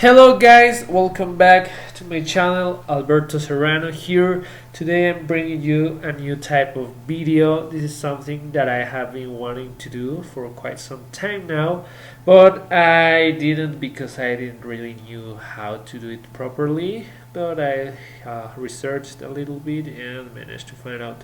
Hello guys, welcome back to my channel. Alberto Serrano here. Today I'm bringing you a new type of video. This is something that I have been wanting to do for quite some time now, but I didn't because I didn't really knew how to do it properly. But I researched a little bit and managed to find out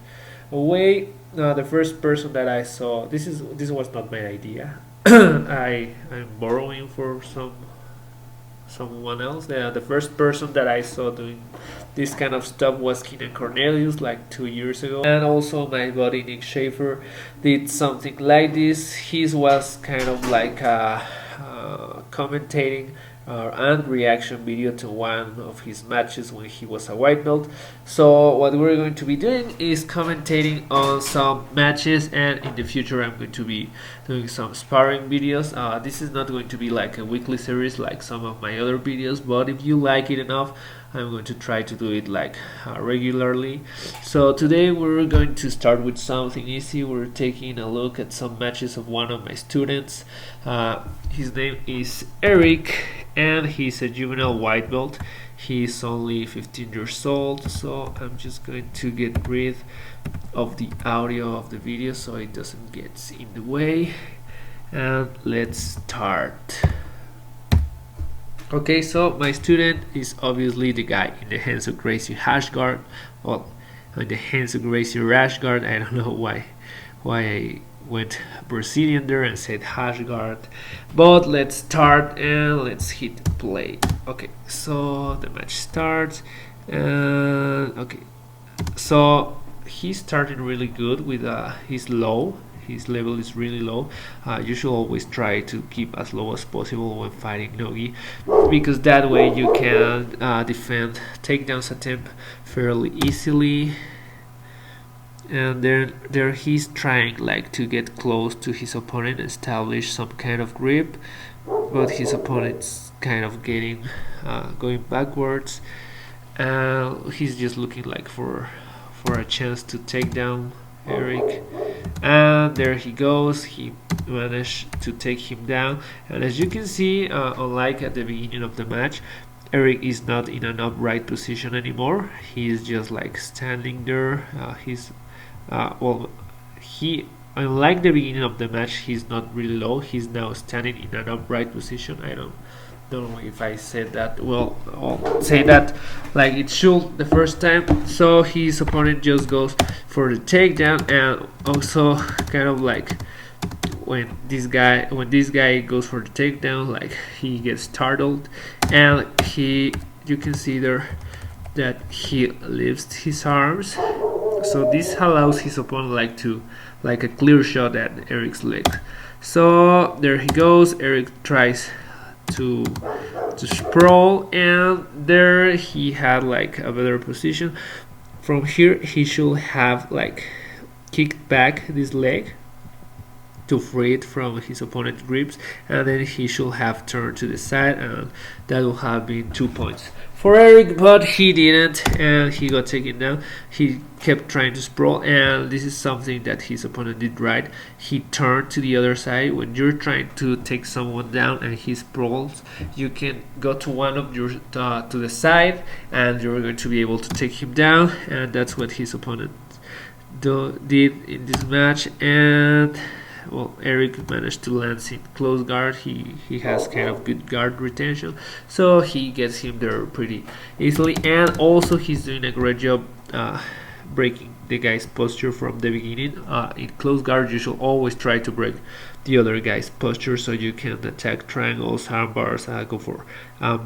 a way. The first person that I saw, this was not my idea. I'm borrowing for someone else. The first person that I saw doing this kind of stuff was Keenan Cornelius like 2 years ago, and also my buddy Nick Schaefer did something like this. His was kind of like a commentating and reaction video to one of his matches when he was a white belt. So what we're going to be doing is commentating on some matches, and in the future I'm going to be doing some sparring videos. This is not going to be like a weekly series like some of my other videos, but if you like it enough, I'm going to try to do it like regularly. So today we're going to start with something easy. We're taking a look at some matches of one of my students. His name is Erick, and he's a juvenile white belt. He's only 15 years old, so I'm just going to get rid of the audio of the video so it doesn't get in the way, and let's start. Okay, so my student is obviously the guy in the hands of Gracie Hashguard. Well, in the hands of Gracie Rashguard. I don't know why I went Brazilian there and said Hashguard. But let's start and let's hit play. Okay, so the match starts. Okay, so he's starting really good with his low. His level is really low. You should always try to keep as low as possible when fighting Nogi, because that way you can defend takedowns attempt fairly easily. And there he's trying like to get close to his opponent, establish some kind of grip, but his opponent's kind of getting going backwards. He's just looking like for a chance to take down Erick, and there he goes. He managed to take him down, and as you can see, unlike at the beginning of the match, Erick is not in an upright position anymore. He is just like standing there. Unlike the beginning of the match, he's not really low. He's now standing in an upright position. I don't know if I said that well. I'll say that like it should the first time. So his opponent just goes for the takedown, and also kind of like when this guy goes for the takedown, like he gets startled, and you can see there that he lifts his arms. So this allows his opponent like a clear shot at Erick's leg. So there he goes. Erick tries to sprawl, and there he had like a better position. From here he should have like kicked back this leg to free it from his opponent's grips, and then he should have turned to the side, and that would have been 2 points for Erick, but he didn't, and he got taken down. He kept trying to sprawl, and this is something that his opponent did right. He turned to the other side. When you're trying to take someone down and he sprawls, you can go to one of your to the side, and you're going to be able to take him down, and that's what his opponent did in this match. And well, Erick managed to land in close guard. He has kind of good guard retention, so he gets him there pretty easily. And also he's doing a great job breaking the guy's posture from the beginning. In close guard, you should always try to break the other guy's posture so you can attack triangles, arm bars, go for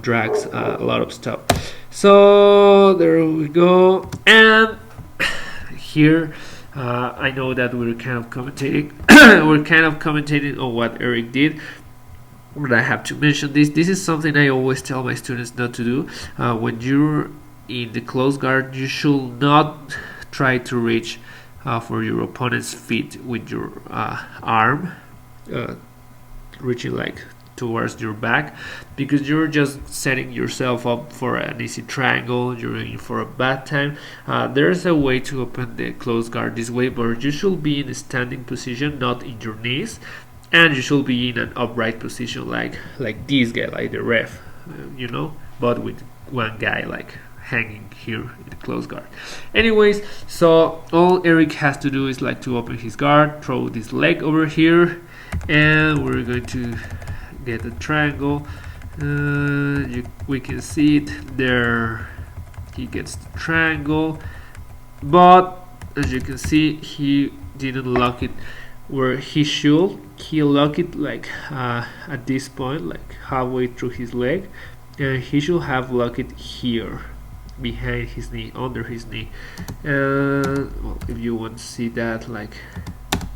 drags, a lot of stuff. So there we go. And here I know that we're kind of commentating on what Erick did, but I have to mention this. This is something I always tell my students not to do. When you're in the close guard, you should not try to reach for your opponent's feet with your arm, reaching like towards your back, because you're just setting yourself up for an easy triangle. You're in for a bad time. There's a way to open the close guard this way, but you should be in a standing position, not in your knees, and you should be in an upright position like this guy, like the ref. you know, but with one guy like hanging here in the close guard. Anyways, so all Erick has to do is like to open his guard, throw this leg over here, and we're going to get a triangle. We can see it there. He gets the triangle, but as you can see, he didn't lock it where he should. He locked it like at this point, like halfway through his leg, and he should have locked it here behind his knee, under his knee. Well, if you want to see that like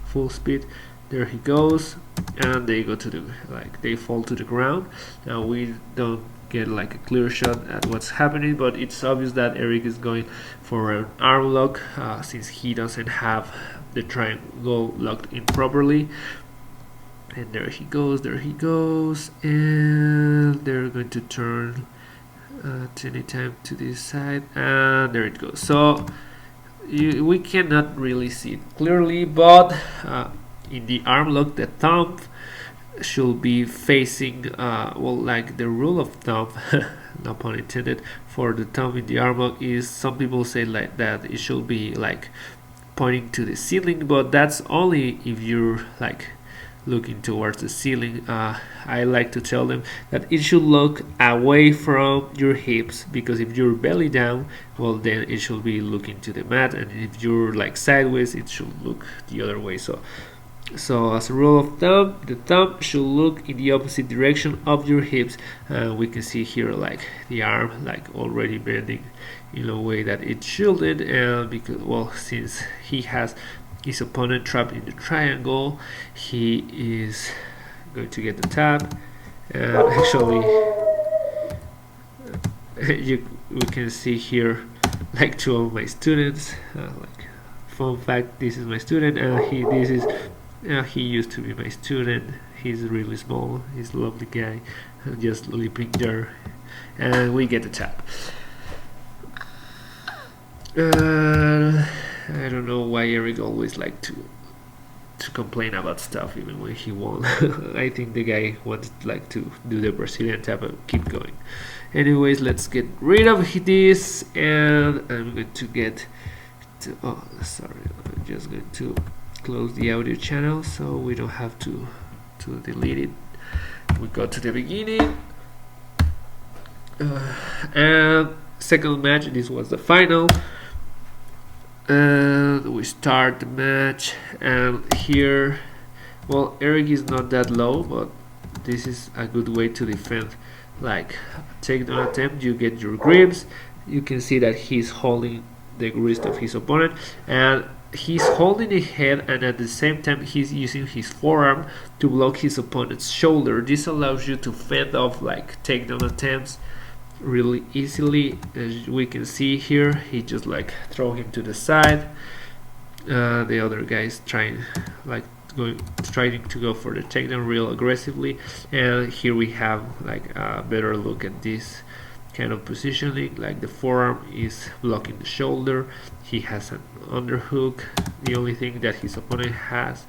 full speed, there he goes, and they go to the, like they fall to the ground. Now we don't get like a clear shot at what's happening, but it's obvious that Erick is going for an arm lock since he doesn't have the triangle locked in properly. And there he goes, and they're going to turn at any time to this side, and there it goes. So we cannot really see it clearly, but in the arm lock, the thumb should be facing, well, like the rule of thumb, no pun intended, for the thumb in the arm lock is, some people say like that it should be like pointing to the ceiling, but that's only if you're like looking towards the ceiling. I like to tell them that it should look away from your hips, because if you're belly down, well, then it should be looking to the mat, and if you're like sideways, it should look the other way. So as a rule of thumb, the thumb should look in the opposite direction of your hips. We can see here like the arm like already bending in a way that it shouldn't, and because, well, since he has his opponent trapped in the triangle, he is going to get the tap. Actually, we can see here like two of my students. Like fun fact, this is my student, and he used to be my student. He's really small. He's a lovely guy, just leaping there, and we get the tap. I don't know why Erick always like to complain about stuff even when he won. I think the guy wanted like to do the Brazilian tap and keep going. Anyways, let's get rid of this, and I'm going to get to, oh sorry, I'm just going to close the audio channel so we don't have to delete it. We go to the beginning, and second match, this was the final. And we start the match, and here, well, Erick is not that low, but this is a good way to defend. Like takedown attempt, you get your grips. You can see that he's holding the wrist of his opponent, and he's holding the head, and at the same time he's using his forearm to block his opponent's shoulder. This allows you to fend off like takedown attempts really easily. As we can see here, he just like throw him to the side. The other guy is trying to go for the takedown real aggressively, and here we have like a better look at this kind of positioning. Like the forearm is blocking the shoulder, he has an underhook. The only thing that his opponent has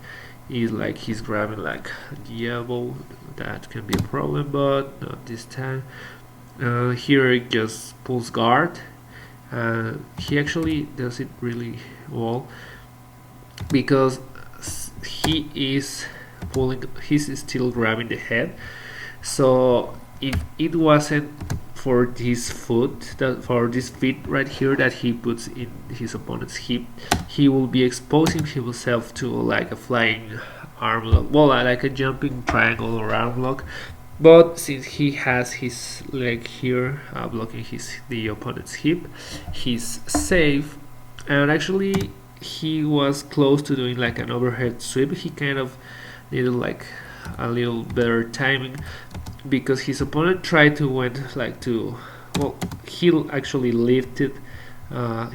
is like he's grabbing like the elbow. That can be a problem, but not this time. Here it just pulls guard. He actually does it really well, because he is pulling, he's still grabbing the head. So if it wasn't for this feet right here that he puts in his opponent's hip, he will be exposing himself to like a flying arm lock, well, like a jumping triangle or arm lock. But since he has his leg here blocking the opponent's hip, he's safe. And actually, he was close to doing like an overhead sweep. He kind of needed like a little better timing, because his opponent tried to he actually lifted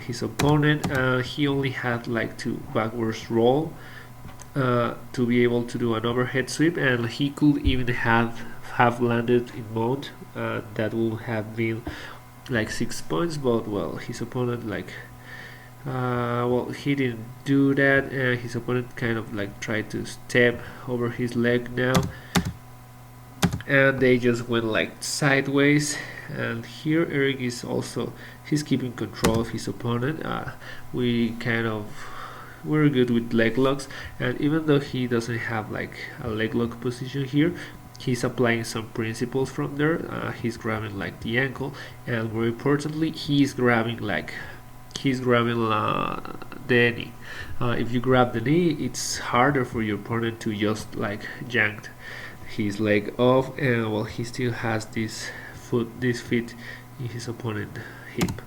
his opponent. He only had like to backwards roll to be able to do an overhead sweep, and he could even have landed in mount. That would have been like 6 points, but well, his opponent like he didn't do that, and his opponent kind of like tried to step over his leg now, and they just went like sideways. And here Erick is also, he's keeping control of his opponent. We're good with leg locks, and even though he doesn't have like a leg lock position here, he's applying some principles from there. He's grabbing like the ankle, and more importantly, he's grabbing the knee. If you grab the knee, it's harder for your opponent to just like yank his leg off, and well, he still has this feet in his opponent's hip.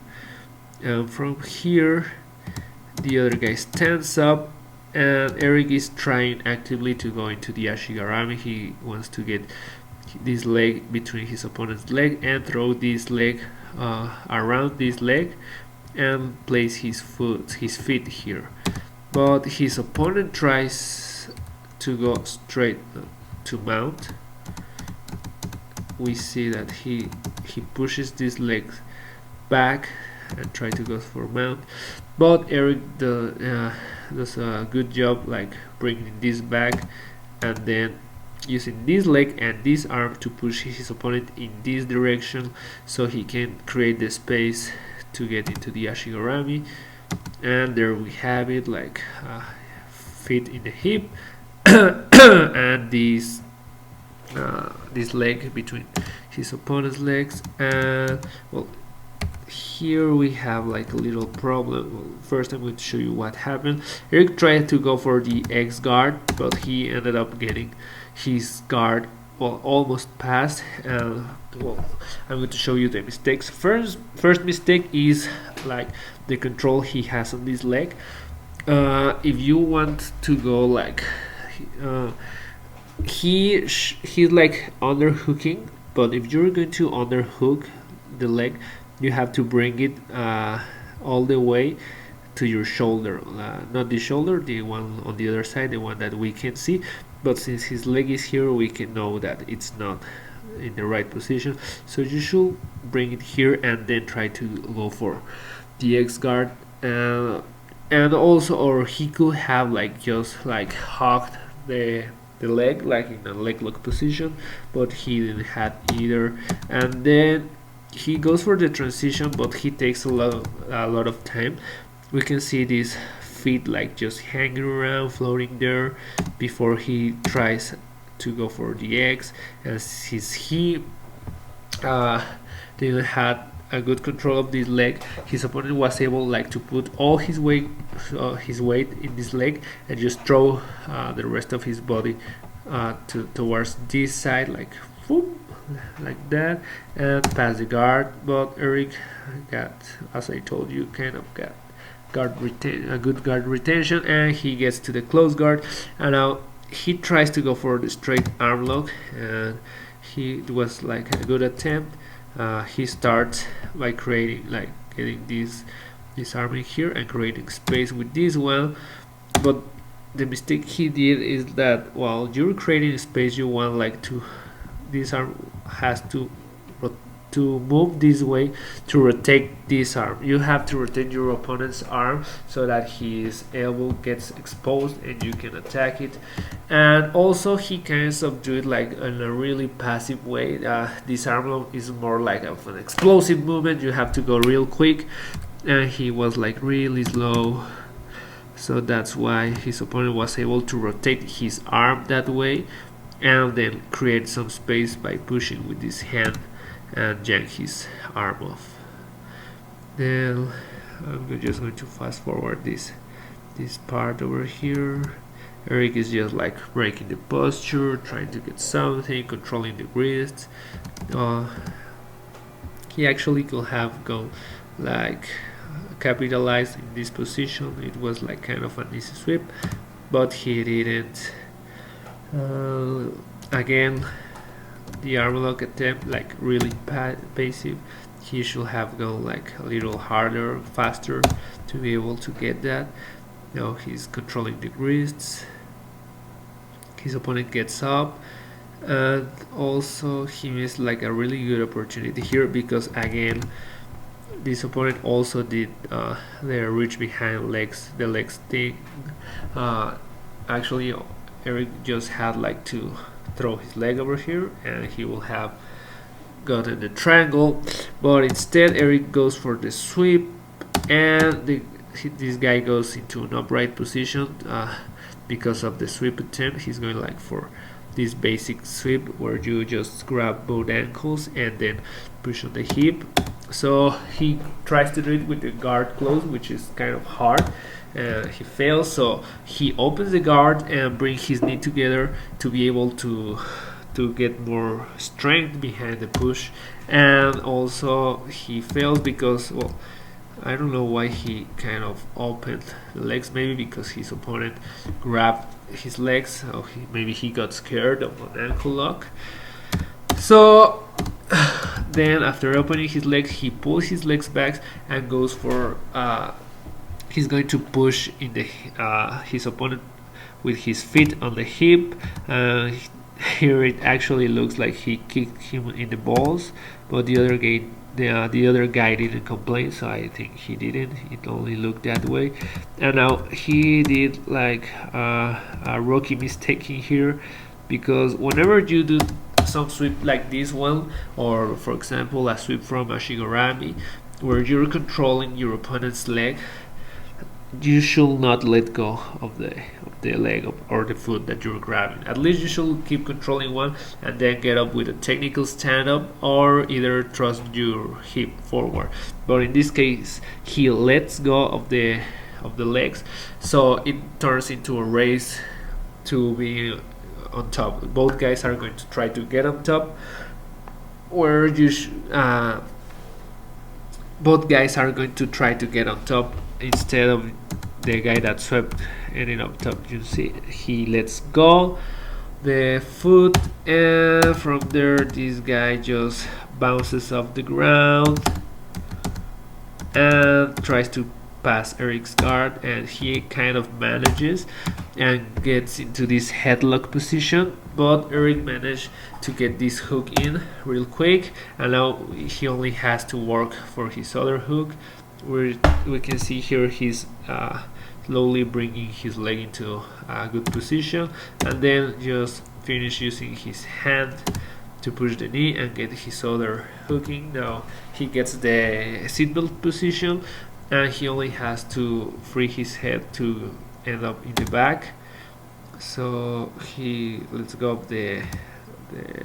And from here, the other guy stands up, and Erick is trying actively to go into the Ashigarami. He wants to get this leg between his opponent's leg and throw this leg around this leg and place his feet here. But his opponent tries to go straight to mount. We see that he pushes this leg back and try to go for mount, but Erick does a good job like bringing this back and then using this leg and this arm to push his opponent in this direction so he can create the space to get into the Ashigarami. And there we have it, like feet in the hip and this leg between his opponent's legs. And well, here we have like a little problem. Well, first I'm going to show you what happened. Erick tried to go for the X guard, but he ended up getting his guard, well, almost passed. Well, I'm going to show you the mistakes. First mistake is like the control he has on this leg. If you want to go like he's like underhooking, but if you're going to underhook the leg, you have to bring it all the way to your shoulder, not the shoulder, the one on the other side, the one that we can see. But since his leg is here, we can know that it's not in the right position, so you should bring it here and then try to go for the X guard. And also, or he could have like just like hugged the leg like in a leg lock position, but he didn't have either. And then he goes for the transition, but he takes a lot of time. We can see these feet like just hanging around, floating there before he tries to go for the X. And since he didn't have a good control of this leg, his opponent was able like to put all his weight in this leg and just throw the rest of his body towards this side, like whoop, like that, and pass the guard. But Erick got, as I told you, kind of got a good guard retention, and he gets to the close guard. And now he tries to go for the straight arm lock, and it was like a good attempt. He starts by creating, like getting this arm in here and creating space with this one. But the mistake he did is that while you're creating space, you want like this arm has to move this way to rotate this arm. You have to rotate your opponent's arm so that his elbow gets exposed and you can attack it. And also he kind of do it like in a really passive way. This arm lock is more like an explosive movement. You have to go real quick, and he was like really slow, so that's why his opponent was able to rotate his arm that way and then create some space by pushing with his hand and yank his arm off. Then I'm just going to fast forward this part over here. Erick is just like breaking the posture, trying to get something, controlling the wrists. He actually could have gone like capitalized in this position. It was like kind of an easy sweep, but he didn't. Again, the arm lock attempt like really passive. He should have gone like a little harder, faster to be able to get that. Now he's controlling the wrists. His opponent gets up, and also he missed like a really good opportunity here, because again this opponent also did the reach behind the legs thing. Actually Erick just had like to throw his leg over here, and he will have gotten the triangle. But instead Erick goes for the sweep, and this guy goes into an upright position because of the sweep attempt. He's going like for this basic sweep where you just grab both ankles and then push on the hip. So he tries to do it with the guard closed, which is kind of hard. He fails, so he opens the guard and brings his knee together to be able to get more strength behind the push. And also he fails because, well, I don't know why he kind of opened the legs, maybe because his opponent grabbed his legs, so maybe he got scared of an ankle lock. So then after opening his legs, he pulls his legs back and goes for he's going to push in the his opponent with his feet on the hip. Here it actually looks like he kicked him in the balls, but the other guy didn't complain, so I think he didn't. It only looked that way. And now he did like a rookie mistake in here, because whenever you do some sweep like this one, or for example a sweep from a shigorami where you're controlling your opponent's leg, you should not let go of the leg or the foot that you're grabbing. At least you should keep controlling one and then get up with a technical stand up, or either thrust your hip forward. But in this case he lets go of the legs, so it turns into a race to be on top. Both guys are going to try to get on top, where both guys are going to try to get on top instead of the guy that swept ending up top. You see he lets go the foot, and from there this guy just bounces off the ground and tries to pass Erick's guard, and he kind of manages and gets into this headlock position, but Erick managed to get this hook in real quick, and now he only has to work for his other hook, where we can see here he's slowly bringing his leg into a good position, and then just finish using his hand to push the knee and get his other hooking. Now he gets the seatbelt position, and he only has to free his head to end up in the back. So he lets go of the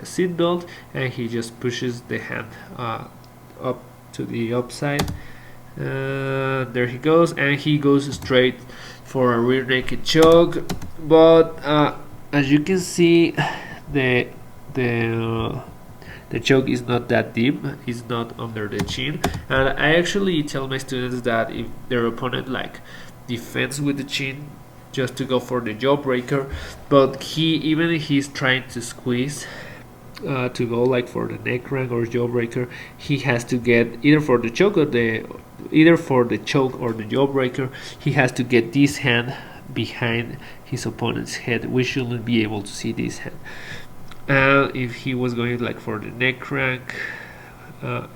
seatbelt, and he just pushes the hand up to the upside. There he goes, and he goes straight for a rear naked choke. But as you can see, the choke is not that deep, it's not under the chin, and I actually tell my students that if their opponent like defends with the chin, just to go for the jawbreaker, but he's trying to squeeze to go like for the neck crank or jawbreaker, he has to get either for the choke or the jawbreaker, he has to get this hand behind his opponent's head. We shouldn't be able to see this hand. If he was going like for the neck crank,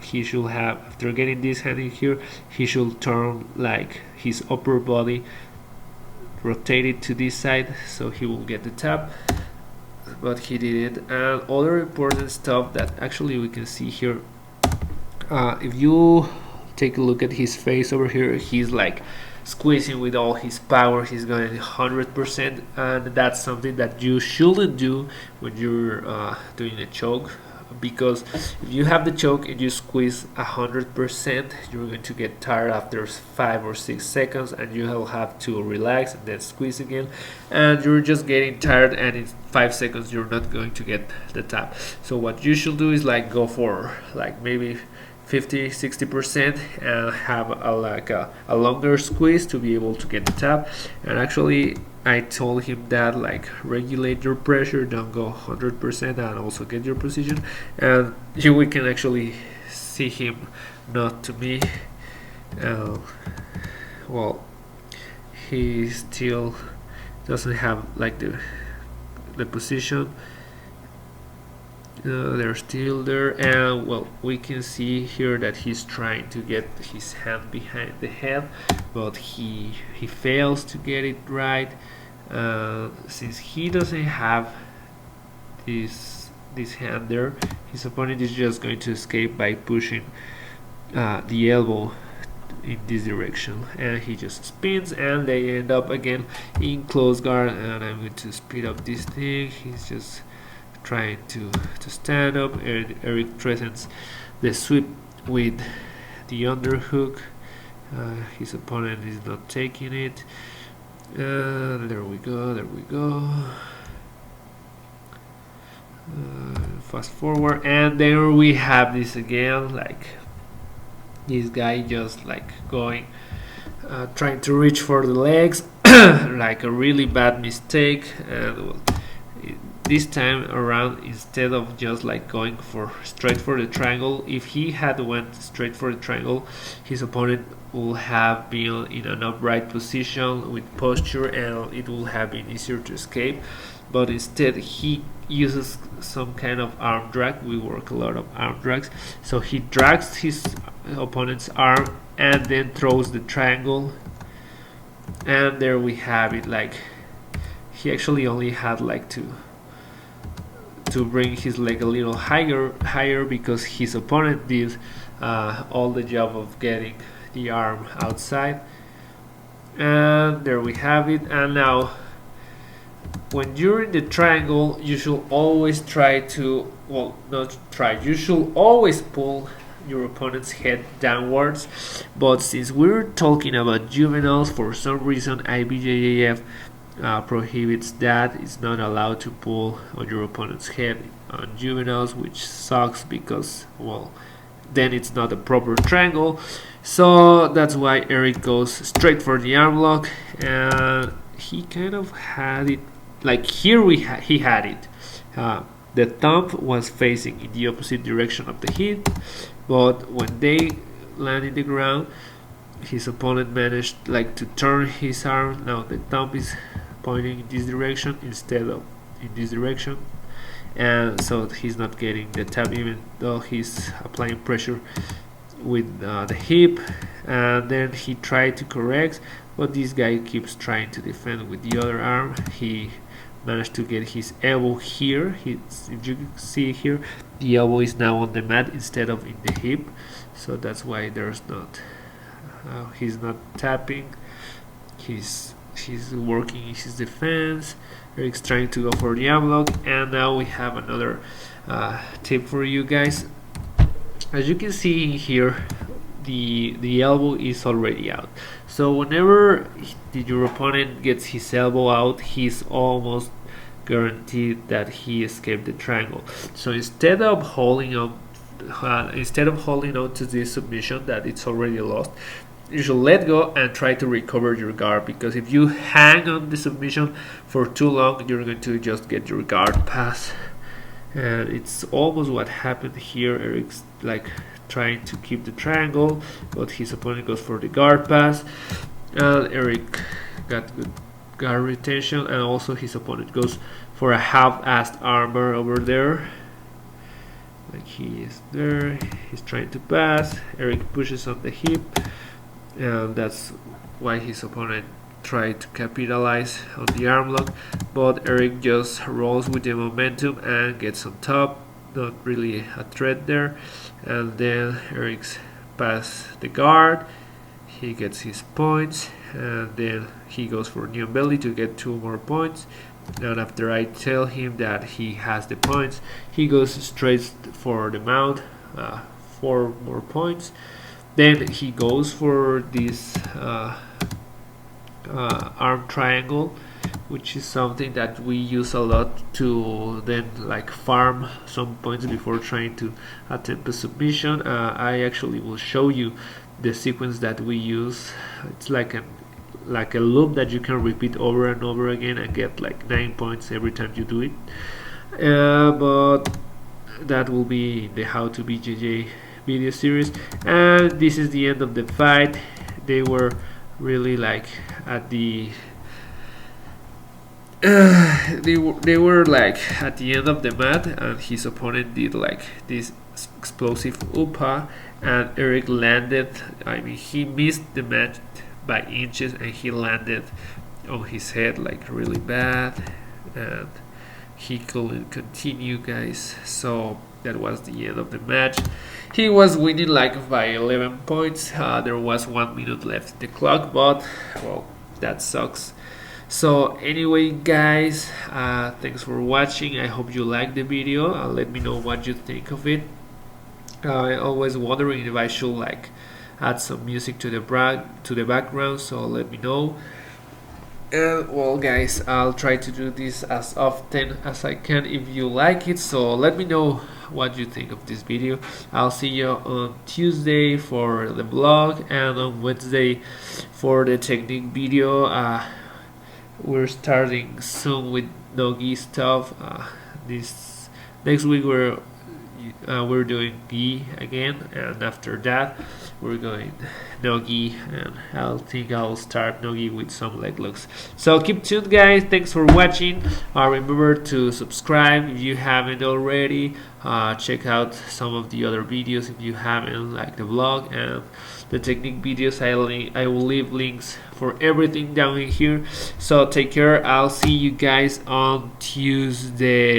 he should have, after getting this hand in here, he should turn like his upper body, rotate it to this side, so he will get the tap, but he didn't. And other important stuff that actually we can see here, if you take a look at his face over here, he's like squeezing with all his power, he's going 100%, and that's something that you shouldn't do when you're doing a choke, because if you have the choke and you squeeze 100%, you're going to get tired after 5 or 6 seconds, and you will have to relax and then squeeze again, and you're just getting tired, and in 5 seconds you're not going to get the tap. So what you should do is like go for like maybe 50-60% and have a longer squeeze to be able to get the tap. And actually I told him that like regulate your pressure, don't go 100%, and also get your position. And here we can actually see him not to me. Well, he still doesn't have like the position. They're still there, and well, we can see here that he's trying to get his hand behind the head, but he fails to get it right, since he doesn't have this hand there, his opponent is just going to escape by pushing the elbow in this direction, and he just spins and they end up again in close guard. And I'm going to speed up this thing. He's just trying to stand up. Erick threatens the sweep with the underhook. His opponent is not taking it. There we go. Fast forward, and there we have this again, like this guy just like going trying to reach for the legs, like a really bad mistake. And this time around, instead of just like going straight for the triangle, if he had went straight for the triangle, his opponent will have been in an upright position with posture, and it will have been easier to escape. But instead he uses some kind of arm drag. We work a lot of arm drags. So he drags his opponent's arm and then throws the triangle, and there we have it. Like, he actually only had like to bring his leg a little higher because his opponent did all the job of getting the arm outside. And there we have it. And now, when you're in the triangle, you should always you should always pull your opponent's head downwards. But since we're talking about juveniles, for some reason IBJJF prohibits that. It's not allowed to pull on your opponent's head on juveniles, which sucks because, well, then it's not a proper triangle. So that's why Erick goes straight for the arm lock, and he kind of had it. Like here he had it. The thumb was facing in the opposite direction of the hit, but when they land in the ground, his opponent managed like to turn his arm. Now the thumb is pointing in this direction instead of in this direction, and so he's not getting the tap even though he's applying pressure with the hip. And then he tried to correct, but this guy keeps trying to defend with the other arm. He managed to get his elbow here. If you can see here, the elbow is now on the mat instead of in the hip, so that's why there's not he's not tapping. He's working his defense. Erick's trying to go for the arm lock, and now we have another tip for you guys. As you can see here, the elbow is already out. So whenever your opponent gets his elbow out, he's almost guaranteed that he escaped the triangle. So instead of holding on to this submission that it's already lost, you should let go and try to recover your guard, because if you hang on the submission for too long, you're going to just get your guard pass. And it's almost what happened here. Erick's like trying to keep the triangle, but his opponent goes for the guard pass, and Erick got good guard retention, and also his opponent goes for a half-assed armbar over there. Like, he is there, he's trying to pass. Erick pushes on the hip, and that's why his opponent tried to capitalize on the arm lock, but Erick just rolls with the momentum and gets on top. Not really a threat there. And then Erick's pass the guard, he gets his points, and then he goes for new belly to get 2 more points. And after I tell him that he has the points, he goes straight for the mount, 4 more points. Then he goes for this arm triangle, which is something that we use a lot to then like farm some points before trying to attempt a submission. I actually will show you the sequence that we use. It's like a loop that you can repeat over and over again and get like 9 points every time you do it. But that will be the How to BJJ video series. And this is the end of the fight. They were really like at the they were like at the end of the mat, and his opponent did like this explosive upa, and Erick landed. I mean, he missed the mat by inches, and he landed on his head like really bad, and he couldn't continue, guys. So that was the end of the match. He was winning like by 11 points. There was 1 minute left in the clock, but well, that sucks. So anyway, guys, thanks for watching. I hope you liked the video. Let me know what you think of it. I always wondering if I should like add some music to the background, so let me know. And well, guys, I'll try to do this as often as I can if you like it, so let me know what you think of this video. I'll see you on Tuesday for the vlog and on Wednesday for the technique video. We're starting soon with no-gi stuff. This next week we're doing gi again, and after that we're going no-gi, and I think I'll start no-gi with some leg locks. So keep tuned, guys. Thanks for watching. Remember to subscribe if you haven't already. Check out some of the other videos if you haven't, like the vlog and the technique videos. I will leave links for everything down in here. So take care. I'll see you guys on Tuesday.